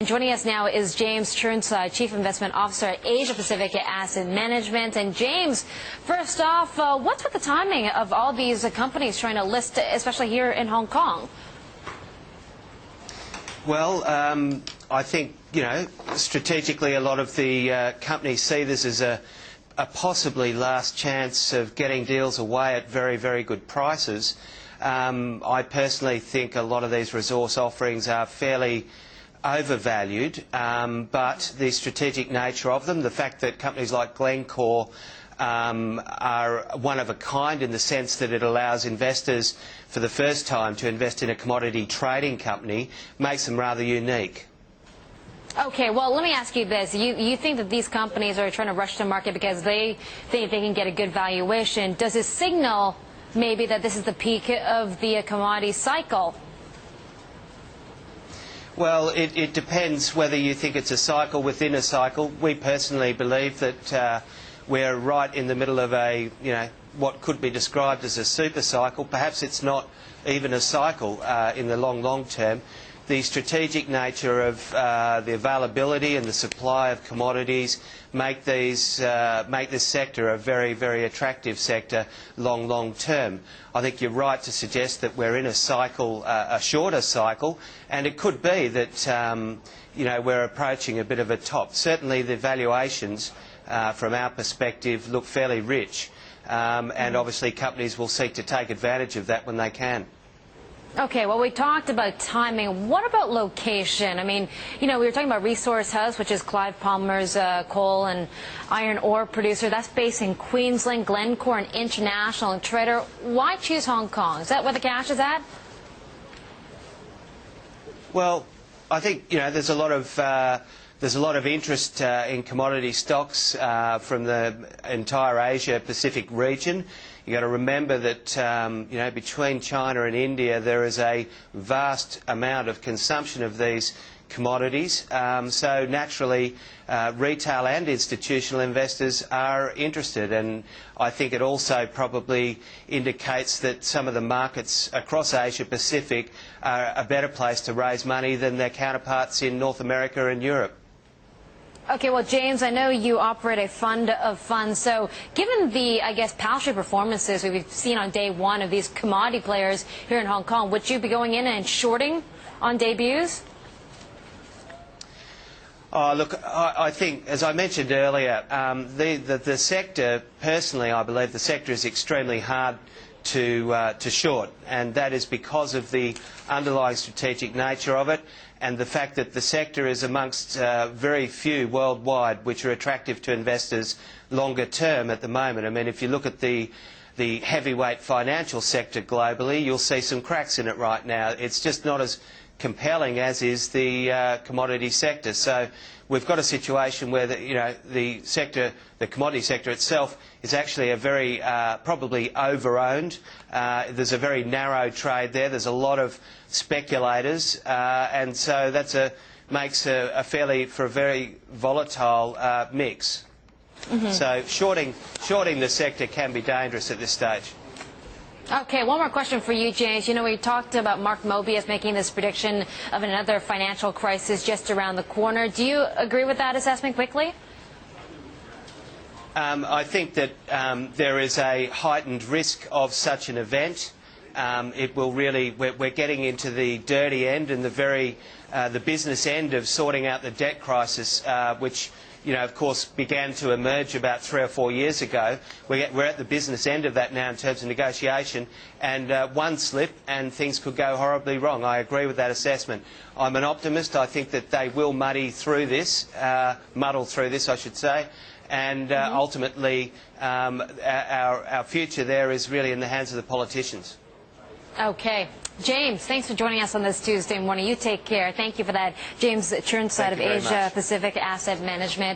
Joining us now is James Chirnside, Chief Investment Officer at Asia Pacific Asset Management. And James, first off, what's with the timing of all these companies trying to list, especially here in Hong Kong? Well, I think, strategically a lot of the companies see this as a possibly last chance of getting deals away at very, very good prices. I personally think a lot of these resource offerings are fairly overvalued, but the strategic nature of them, the fact that companies like Glencore are one of a kind in the sense that it allows investors for the first time to invest in a commodity trading company, makes them rather unique. Okay, well, let me ask you this. You think that these companies are trying to rush to market because they think they can get a good valuation. Does it signal maybe that this is the peak of the commodity cycle? Well, it depends whether you think it's a cycle within a cycle. We personally believe that we're right in the middle of a, what could be described as a super cycle. Perhaps it's not even a cycle in the long term. The strategic nature of the availability and the supply of commodities make this sector a very, very attractive sector long term. I think you're right to suggest that we're in a cycle, a shorter cycle, and it could be that we're approaching a bit of a top. Certainly the valuations from our perspective look fairly rich, and obviously companies will seek to take advantage of that when they can. Okay, well, we talked about timing. What about location? I mean, we were talking about Resource House, which is Clive Palmer's coal and iron ore producer. That's based in Queensland. Glencore, an international trader. Why choose Hong Kong? Is that where the cash is at? Well, I think there's a lot of interest in commodity stocks from the entire Asia Pacific region. You've got to remember that between China and India there is a vast amount of consumption of these commodities. So naturally retail and institutional investors are interested, and I think it also probably indicates that some of the markets across Asia Pacific are a better place to raise money than their counterparts in North America and Europe. Okay, well, James, I know you operate a fund of funds. So given the, paltry performances we've seen on day one of these commodity players here in Hong Kong, would you be going in and shorting on debuts? Look, I think, as I mentioned earlier, the sector, personally, I believe the sector is extremely hard to short, and that is because of the underlying strategic nature of it and the fact that the sector is amongst very few worldwide which are attractive to investors longer term at the moment. I mean, if you look at the heavyweight financial sector globally, you'll see some cracks in it right now. It's just not as compelling as is the commodity sector. So we've got a situation where the commodity sector itself is actually a very probably over-owned. There's a very narrow trade there. There's a lot of speculators, and so makes for a very volatile mix. So shorting the sector can be dangerous at this stage. Okay, one more question for you, James. We talked about Mark Mobius making this prediction of another financial crisis just around the corner. Do you agree with that assessment quickly? I think that there is a heightened risk of such an event. It will really, we're getting into the dirty end and the business end of sorting out the debt crisis, which of course began to emerge about 3 or 4 years ago. We're at the business end of that now in terms of negotiation, and one slip and things could go horribly wrong. I agree with that assessment. I'm an optimist. I think that they will muddle through this, I should say, and ultimately our future there is really in the hands of the politicians. Okay. James, thanks for joining us on this Tuesday morning. You take care. Thank you for that. James Chirnside of Asia Pacific Asset Management.